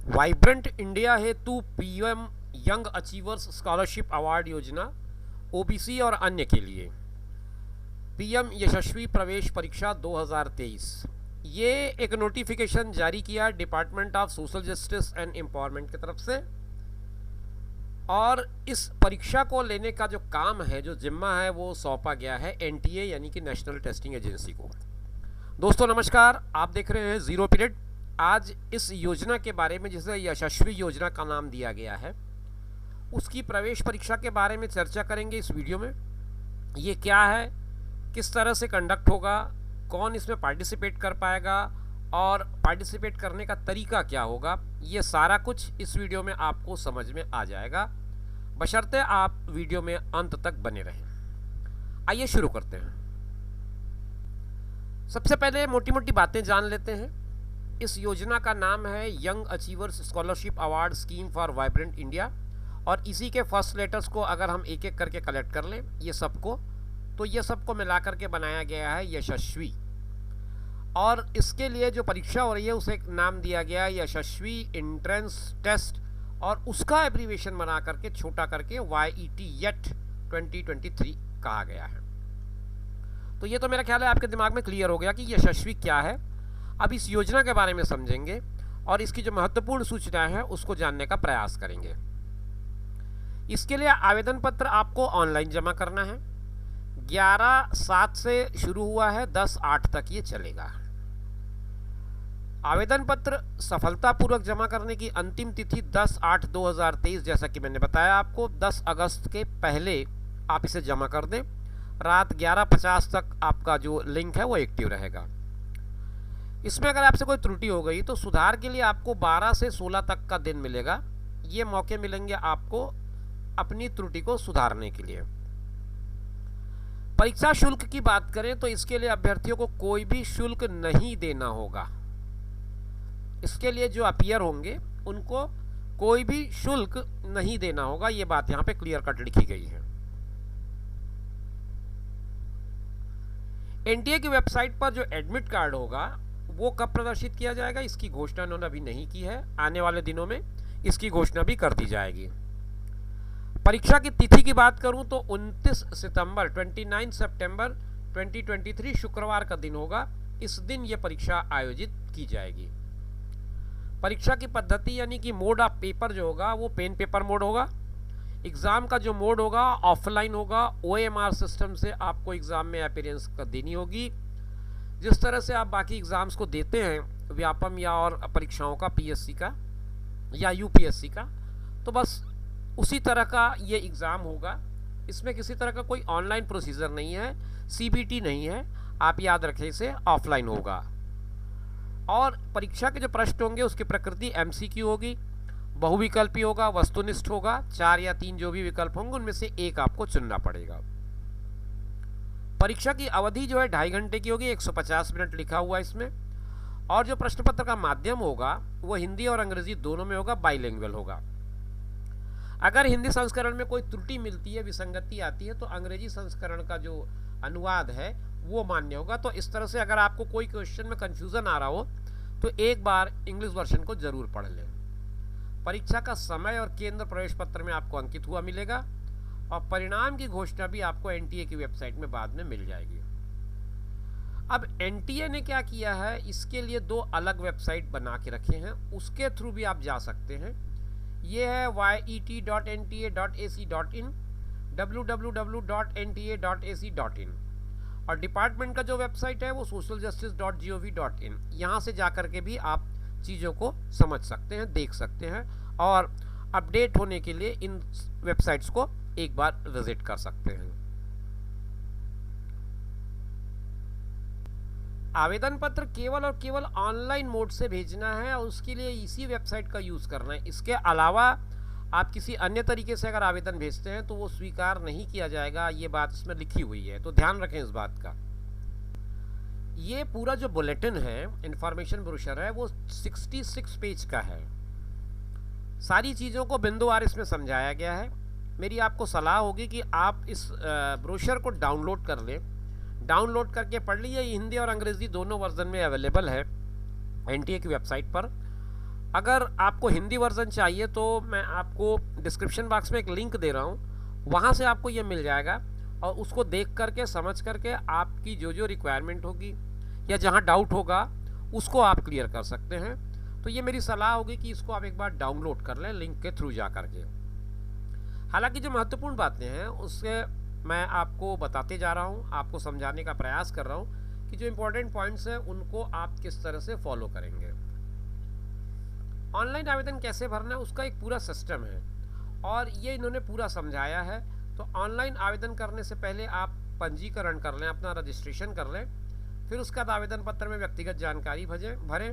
Vibrant India हेतु PM young achievers scholarship award योजना OBC और अन्य के लिए पीएम यशस्वी प्रवेश परीक्षा 2023 ये एक नोटिफिकेशन जारी किया department of social justice and empowerment की तरफ से। और इस परीक्षा को लेने का जो काम है, जो जिम्मा है, वो सौंपा गया है एनटीए यानी कि नेशनल टेस्टिंग एजेंसी को। दोस्तों नमस्कार, आप देख रहे हैं जीरो पीरियड। आज इस योजना के बारे में, जिसे यशस्वी योजना का नाम दिया गया है, उसकी प्रवेश परीक्षा के बारे में चर्चा करेंगे इस वीडियो में। ये क्या है, किस तरह से कंडक्ट होगा, कौन इसमें पार्टिसिपेट कर पाएगा और पार्टिसिपेट करने का तरीका क्या होगा, ये सारा कुछ इस वीडियो में आपको समझ में आ जाएगा, बशर्ते आप वीडियो में अंत तक बने रहें। आइए शुरू करते हैं। सबसे पहले मोटी मोटी बातें जान लेते हैं। इस योजना का नाम है young achievers scholarship award scheme for vibrant India, और इसी के फर्स्ट लेटर्स को अगर हम एक एक करके कलेक्ट कर लें ये सबको, तो ये सबको मिला करके बनाया गया है यशस्वी। और इसके लिए जो परीक्षा हो रही है उसे एक नाम दिया गया है यशस्वी एंट्रेंस टेस्ट, और उसका एब्रीविएशन बना करके छोटा करके YET येट 2023 कहा गया है। तो ये तो मेरा ख्याल है आपके दिमाग में क्लियर हो गया कि यशस्वी क्या है। अब इस योजना के बारे में समझेंगे और इसकी जो महत्वपूर्ण सूचनाएं हैं उसको जानने का प्रयास करेंगे। इसके लिए आवेदन पत्र आपको ऑनलाइन जमा करना है। 11/7 से शुरू हुआ है, 10/8 तक ये चलेगा। आवेदन पत्र सफलतापूर्वक जमा करने की अंतिम तिथि 10/8/2023, जैसा कि मैंने बताया आपको, 10 अगस्त के पहले आप इसे जमा कर दें। रात 11:50 तक आपका जो लिंक है वो एक्टिव रहेगा। इसमें अगर आपसे कोई त्रुटि हो गई तो सुधार के लिए आपको 12 से 16 तक का दिन मिलेगा। ये मौके मिलेंगे आपको अपनी त्रुटि को सुधारने के लिए। परीक्षा शुल्क की बात करें तो इसके लिए अभ्यर्थियों को कोई भी शुल्क नहीं देना होगा। इसके लिए जो अपीयर होंगे उनको कोई भी शुल्क नहीं देना होगा, ये बात यहां पे क्लियर कट लिखी गई है। एनटीए की वेबसाइट पर जो एडमिट कार्ड होगा वो कब प्रदर्शित किया जाएगा, इसकी घोषणा उन्होंने अभी नहीं की है। आने वाले दिनों में इसकी घोषणा भी कर दी जाएगी। परीक्षा की तिथि की बात करूं तो 29 सितंबर 29 सितंबर 2023 शुक्रवार का दिन होगा। इस दिन यह परीक्षा आयोजित की जाएगी। परीक्षा की पद्धति यानी कि मोड ऑफ पेपर जो होगा वो पेन पेपर मोड होगा। एग्ज़ाम का जो मोड होगा ऑफलाइन होगा। OMR सिस्टम से आपको एग्ज़ाम में अपीयरेंस देनी होगी, जिस तरह से आप बाकी एग्ज़ाम्स को देते हैं, व्यापम या और परीक्षाओं का, PSC का या UPSC का, तो बस उसी तरह का ये एग्ज़ाम होगा। इसमें किसी तरह का कोई ऑनलाइन प्रोसीजर नहीं है, CBT नहीं है, आप याद रखें इसे ऑफलाइन होगा। और परीक्षा के जो प्रश्न होंगे उसकी प्रकृति MCQ होगी, बहुविकल्पी होगा, वस्तुनिष्ठ होगा। 4 या 3 जो भी विकल्प होंगे उनमें से एक आपको चुनना पड़ेगा। परीक्षा की अवधि जो है 2.5 घंटे की होगी, 150 मिनट लिखा हुआ इसमें। और जो प्रश्न पत्र का माध्यम होगा वो हिंदी और अंग्रेजी दोनों में होगा, बाइलिंगुअल होगा। अगर हिंदी संस्करण में कोई त्रुटि मिलती है, विसंगति आती है, तो अंग्रेजी संस्करण का जो अनुवाद है वो मान्य होगा। तो इस तरह से अगर आपको कोई क्वेश्चन में कंफ्यूजन आ रहा हो तो एक बार इंग्लिश वर्जन को जरूर पढ़ लें। परीक्षा का समय और केंद्र प्रवेश पत्र में आपको अंकित हुआ मिलेगा, और परिणाम की घोषणा भी आपको एनटीए की वेबसाइट में बाद में मिल जाएगी। अब एनटीए ने क्या किया है, इसके लिए 2 अलग वेबसाइट बना के रखे हैं, उसके थ्रू भी आप जा सकते हैं। ये है YET.nta.ac.in, www.nta.ac.in, और डिपार्टमेंट का जो वेबसाइट है वो socialjustice.gov.in। यहाँ से जा कर के भी आप चीज़ों को समझ सकते हैं, देख सकते हैं, और अपडेट होने के लिए इन वेबसाइट्स को एक बार विजिट कर सकते हैं। आवेदन पत्र केवल और केवल ऑनलाइन मोड से भेजना है और उसके लिए इसी वेबसाइट का यूज़ करना है। इसके अलावा आप किसी अन्य तरीके से अगर आवेदन भेजते हैं तो वो स्वीकार नहीं किया जाएगा, ये बात इसमें लिखी हुई है, तो ध्यान रखें इस बात का। ये पूरा जो बुलेटिन है, इंफॉर्मेशन ब्रोशर है, वो 66 पेज का है। सारी चीज़ों को बिंदुवार इसमें समझाया गया है। मेरी आपको सलाह होगी कि आप इस ब्रोशर को डाउनलोड कर लें, डाउनलोड करके पढ़ लीजिए। हिंदी और अंग्रेज़ी दोनों वर्जन में अवेलेबल है एनटीए की वेबसाइट पर। अगर आपको हिंदी वर्जन चाहिए तो मैं आपको डिस्क्रिप्शन बॉक्स में एक लिंक दे रहा हूँ, वहाँ से आपको ये मिल जाएगा और उसको देख करके समझ करके आपकी जो जो रिक्वायरमेंट होगी या जहाँ डाउट होगा उसको आप क्लियर कर सकते हैं। तो ये मेरी सलाह होगी कि इसको आप एक बार डाउनलोड कर लें लिंक के थ्रू जा करके। हालांकि जो महत्वपूर्ण बातें हैं उससे मैं आपको बताते जा रहा हूँ, आपको समझाने का प्रयास कर रहा हूँ कि जो इम्पोर्टेंट पॉइंट्स हैं उनको आप किस तरह से फॉलो करेंगे। ऑनलाइन आवेदन कैसे भरना है उसका एक पूरा सिस्टम है और ये इन्होंने पूरा समझाया है। तो ऑनलाइन आवेदन करने से पहले आप पंजीकरण कर लें, अपना रजिस्ट्रेशन कर लें, फिर उसके बाद आवेदन पत्र में व्यक्तिगत जानकारी भरें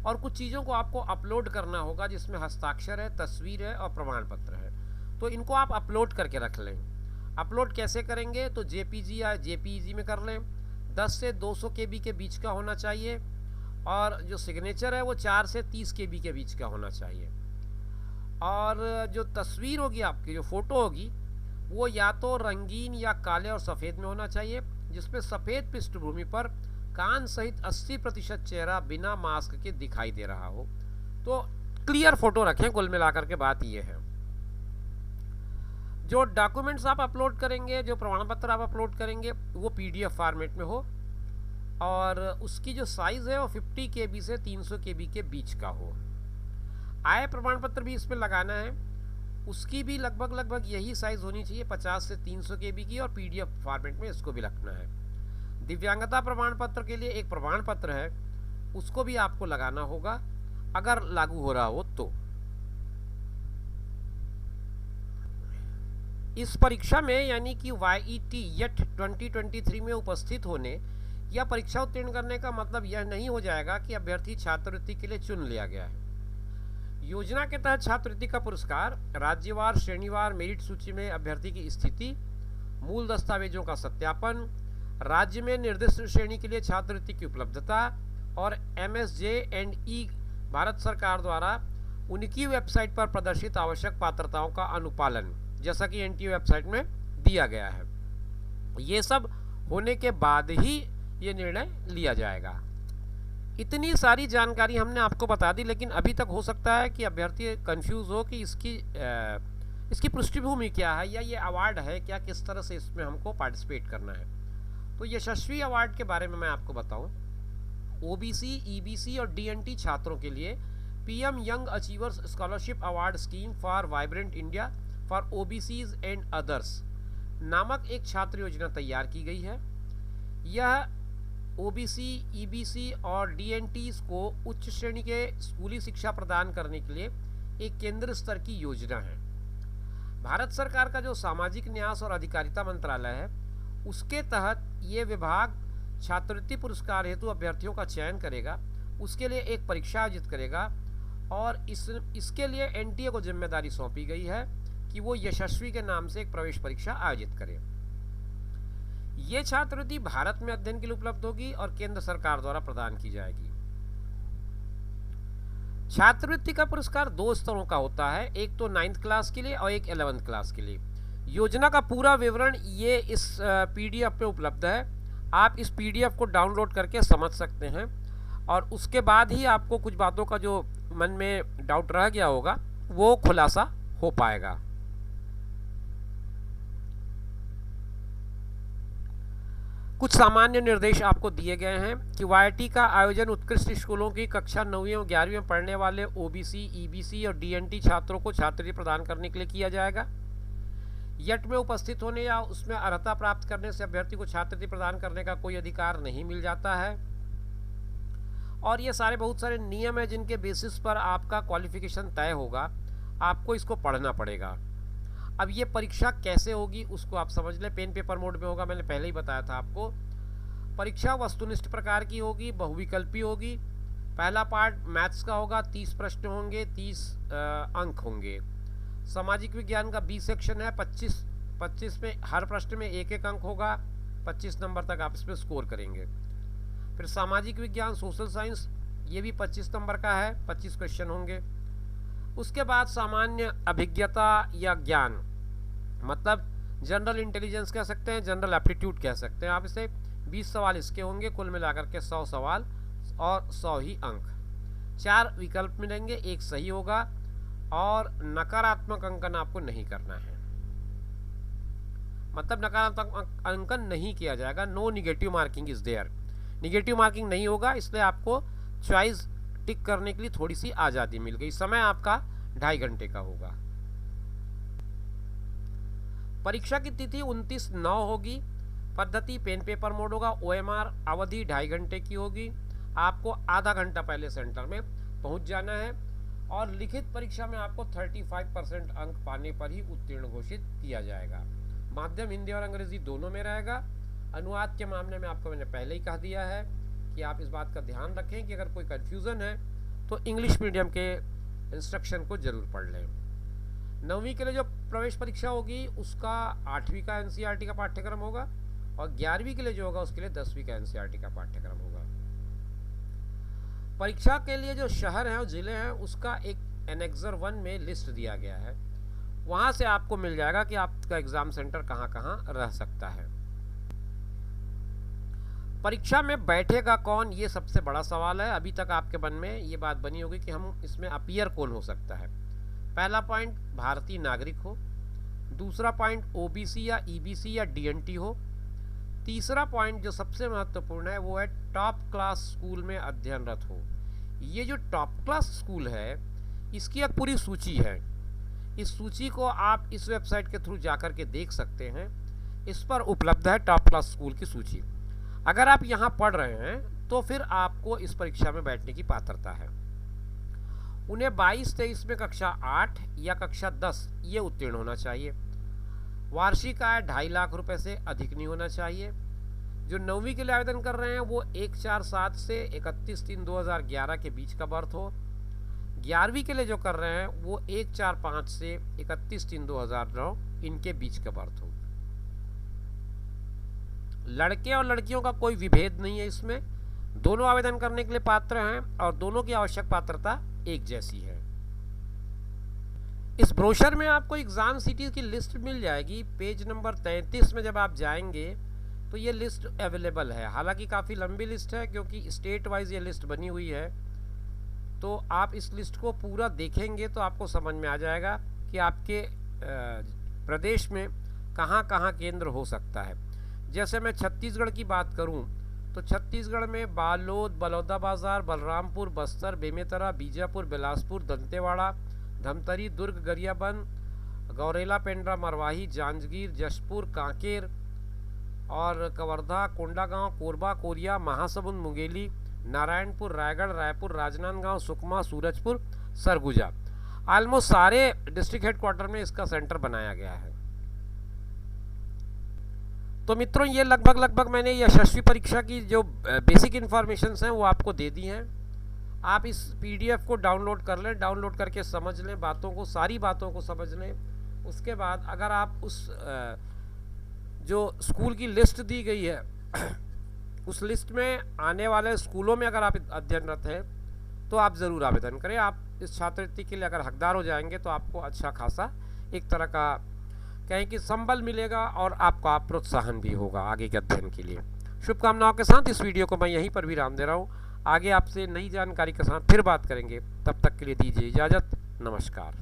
और कुछ चीज़ों को आपको अपलोड करना होगा जिसमें हस्ताक्षर है, तस्वीर है और प्रमाण पत्र है। तो इनको आप अपलोड करके रख लें। अपलोड कैसे करेंगे तो जेपीजी या जेपीईजी में कर लें। 10 से 200 केबी के बीच का होना चाहिए और जो सिग्नेचर है वो 4 से 30 केबी के बीच का होना चाहिए। और जो तस्वीर होगी आपकी, जो फ़ोटो होगी, वो या तो रंगीन या काले और सफ़ेद में होना चाहिए, जिसमें सफ़ेद पृष्ठभूमि पर कान सहित 80% चेहरा बिना मास्क के दिखाई दे रहा हो। तो क्लियर फ़ोटो रखें, कुल मिलाकर के बात ये है। जो डॉक्यूमेंट्स आप अपलोड करेंगे, जो प्रमाण पत्र आप अपलोड करेंगे, वो पीडीएफ फॉर्मेट में हो और उसकी जो साइज़ है वो 50 केबी से 300 केबी के बीच का हो। आय प्रमाण पत्र भी इसमें लगाना है, उसकी भी लगभग यही साइज़ होनी चाहिए, 50 से 300 केबी की, और पीडीएफ फॉर्मेट में इसको भी रखना है। दिव्यांगता प्रमाण पत्र के लिए एक प्रमाण पत्र है, उसको भी आपको लगाना होगा अगर लागू हो रहा हो तो। इस परीक्षा में यानी कि YET YET 2023 में उपस्थित होने या परीक्षा उत्तीर्ण करने का मतलब यह नहीं हो जाएगा कि अभ्यर्थी छात्रवृत्ति के लिए चुन लिया गया है। योजना के तहत छात्रवृत्ति का पुरस्कार राज्यवार श्रेणीवार मेरिट सूची में अभ्यर्थी की स्थिति, मूल दस्तावेजों का सत्यापन, राज्य में निर्दिष्ट श्रेणी के लिए छात्रवृत्ति की उपलब्धता और MSJ&E भारत सरकार द्वारा उनकी वेबसाइट पर प्रदर्शित आवश्यक पात्रताओं का अनुपालन, जैसा कि NTA वेबसाइट में दिया गया है, ये सब होने के बाद ही ये निर्णय लिया जाएगा। इतनी सारी जानकारी हमने आपको बता दी, लेकिन अभी तक हो सकता है कि अभ्यर्थी कंफ्यूज हो कि इसकी पृष्ठभूमि क्या है या ये अवार्ड है क्या, किस तरह से इसमें हमको पार्टिसिपेट करना है। तो यशस्वी अवार्ड के बारे में मैं आपको बताऊं, OBC, EBC और DNT छात्रों के लिए PM young achievers scholarship award scheme for vibrant India for OBCs and others नामक एक छात्र योजना तैयार की गई है। यह OBC, EBC और DNTs को उच्च श्रेणी के स्कूली शिक्षा प्रदान करने के लिए एक केंद्र स्तर की योजना है। भारत सरकार का जो सामाजिक न्याय और अधिकारिता मंत्रालय है, उसके तहत ये विभाग छात्रवृत्ति पुरस्कार हेतु अभ्यर्थियों का चयन करेगा, उसके लिए एक परीक्षा आयोजित करेगा और इसके लिए NTA को जिम्मेदारी सौंपी गई है कि वो यशस्वी के नाम से एक प्रवेश परीक्षा आयोजित करे। ये छात्रवृत्ति भारत में अध्ययन के लिए उपलब्ध होगी और केंद्र सरकार द्वारा प्रदान की जाएगी। छात्रवृत्ति का पुरस्कार 2 स्तरों का होता है, एक तो 9th क्लास के लिए और एक 11th क्लास के लिए। योजना का पूरा विवरण ये इस PDF पे उपलब्ध है, आप इस PDF को डाउनलोड करके समझ सकते हैं और उसके बाद ही आपको कुछ बातों का जो मन में डाउट रह गया होगा वो खुलासा हो पाएगा। कुछ सामान्य निर्देश आपको दिए गए हैं कि YT का आयोजन उत्कृष्ट स्कूलों की कक्षा 9वीं और 11वीं में पढ़ने वाले OBC, EBC और DNT छात्रों को छात्रवृत्ति प्रदान करने के लिए किया जाएगा। YET में उपस्थित होने या उसमें अर्हता प्राप्त करने से अभ्यर्थी को छात्रवृत्ति प्रदान करने का कोई अधिकार नहीं मिल जाता है और ये बहुत सारे नियम हैं जिनके बेसिस पर आपका क्वालिफिकेशन तय होगा, आपको इसको पढ़ना पड़ेगा। अब ये परीक्षा कैसे होगी उसको आप समझ लें, पेन पेपर मोड में होगा, मैंने पहले ही बताया था आपको। परीक्षा वस्तुनिष्ठ प्रकार की होगी, बहुविकल्पी होगी। पहला पार्ट मैथ्स का होगा, 30 प्रश्न होंगे, 30 अंक होंगे। सामाजिक विज्ञान का B सेक्शन है, 25 में हर प्रश्न में 1-1 अंक होगा, 25 नंबर तक आप इसमें स्कोर करेंगे। फिर सामाजिक विज्ञान सोशल साइंस, ये भी 25 नंबर का है, 25 क्वेश्चन होंगे। उसके बाद सामान्य अभिज्ञता या ज्ञान, मतलब जनरल इंटेलिजेंस कह सकते हैं, जनरल एप्टीट्यूड कह सकते हैं आप इसे। 20 सवाल इसके होंगे, कुल मिलाकर के 100 सवाल और 100 ही अंक। 4 विकल्प मिलेंगे, एक सही होगा और नकारात्मक अंकन आपको नहीं करना है, मतलब नकारात्मक अंकन नहीं किया जाएगा। No negative marking is there, negative marking नहीं होगा, इसलिए आपको चॉइस टिक करने के लिए थोड़ी सी आज़ादी मिल गई। समय आपका 2.5 घंटे का होगा। परीक्षा की तिथि 29/9 होगी। पद्धति पेन पेपर मोड होगा। OMR अवधि 2.5 घंटे की होगी। आपको आधा घंटा पहले सेंटर में पहुंच जाना है और लिखित परीक्षा में आपको 35% अंक पाने पर ही उत्तीर्ण घोषित किया जाएगा। माध्यम हिंदी और अंग्रेजी दोनों में रहेगा। अनुवाद के मामले में आपको मैंने पहले ही कह दिया है कि आप इस बात का ध्यान रखें कि अगर कोई कन्फ्यूज़न है तो इंग्लिश मीडियम के इंस्ट्रक्शन को जरूर पढ़ लें। 9वीं के लिए जो प्रवेश परीक्षा होगी उसका 8वीं का NCERT का पाठ्यक्रम होगा और 11वीं के लिए जो होगा उसके लिए 10वीं का NCERT का पाठ्यक्रम होगा। परीक्षा के लिए जो शहर हैं और जिले हैं उसका एक एनेक्सर 1 में लिस्ट दिया गया है, वहां से आपको मिल जाएगा कि आपका एग्जाम सेंटर कहां कहां रह सकता है। परीक्षा में बैठेगा कौन, ये सबसे बड़ा सवाल है। अभी तक आपके मन में ये बात बनी होगी कि हम इसमें अपीयर कौन हो सकता है। पहला पॉइंट भारतीय नागरिक हो, दूसरा पॉइंट OBC या EBC या DNT हो, तीसरा पॉइंट जो सबसे महत्वपूर्ण है वो है टॉप क्लास स्कूल में अध्ययनरत हो। ये जो टॉप क्लास स्कूल है इसकी एक पूरी सूची है। इस सूची को आप इस वेबसाइट के थ्रू जाकर के देख सकते हैं। इस पर उपलब्ध है टॉप क्लास स्कूल की सूची। अगर आप यहाँ पढ़ रहे हैं तो फिर आपको इस परीक्षा में बैठने की पात्रता है। उन्हें 22-23 में कक्षा 8 या कक्षा 10 ये उत्तीर्ण होना चाहिए। वार्षिक आय 2.5 लाख रुपए से अधिक नहीं होना चाहिए। जो 9वीं के लिए आवेदन कर रहे हैं वो 1/4/7 से 31/3/2011 के बीच का बर्थ हो। 11वीं के लिए जो कर रहे हैं वो 1/4/5 से 31/3/2009 इनके बीच का बर्थ हो। लड़के और लड़कियों का कोई विभेद नहीं है इसमें, दोनों आवेदन करने के लिए पात्र हैं और दोनों की आवश्यक पात्रता एक जैसी है। इस ब्रोशर में आपको एग्जाम सिटीज की लिस्ट मिल जाएगी। पेज नंबर 33 में जब आप जाएंगे तो ये लिस्ट अवेलेबल है। हालांकि काफ़ी लंबी लिस्ट है क्योंकि स्टेट वाइज ये लिस्ट बनी हुई है, तो आप इस लिस्ट को पूरा देखेंगे तो आपको समझ में आ जाएगा कि आपके प्रदेश में कहाँ कहाँ केंद्र हो सकता है। जैसे मैं छत्तीसगढ़ की बात करूं तो छत्तीसगढ़ में बालोद, बलौदाबाजार, बलरामपुर, बस्तर, बेमेतरा, बीजापुर, बिलासपुर, दंतेवाड़ा, धमतरी, दुर्ग, गरियाबंद, गौरेला, पेंड्रा, मरवाही, जांजगीर, जशपुर, कांकेर और कवर्धा, कोंडागांव, कोरबा, कोरिया, महासमुंद, मुंगेली, नारायणपुर, रायगढ़, रायपुर, राजनांदगांव, सुकमा, सूरजपुर, सरगुजा, ऑलमोस्ट सारे डिस्ट्रिक्ट हेडक्वार्टर में इसका सेंटर बनाया गया है। तो मित्रों ये लगभग मैंने यशस्वी परीक्षा की जो बेसिक इन्फॉर्मेशंस हैं वो आपको दे दी हैं। आप इस PDF को डाउनलोड कर लें, डाउनलोड करके समझ लें बातों को, सारी बातों को समझ लें। उसके बाद अगर आप उस जो स्कूल की लिस्ट दी गई है उस लिस्ट में आने वाले स्कूलों में अगर आप अध्ययनरत हैं तो आप ज़रूर आवेदन करें। आप इस छात्रवृत्ति के लिए अगर हकदार हो जाएंगे तो आपको अच्छा खासा एक तरह का कहें कि संबल मिलेगा और आपका प्रोत्साहन भी होगा आगे के अध्ययन के लिए। शुभकामनाओं के साथ इस वीडियो को मैं यहीं पर विराम दे रहा हूँ। आगे आपसे नई जानकारी के साथ फिर बात करेंगे, तब तक के लिए दीजिए इजाज़त। नमस्कार।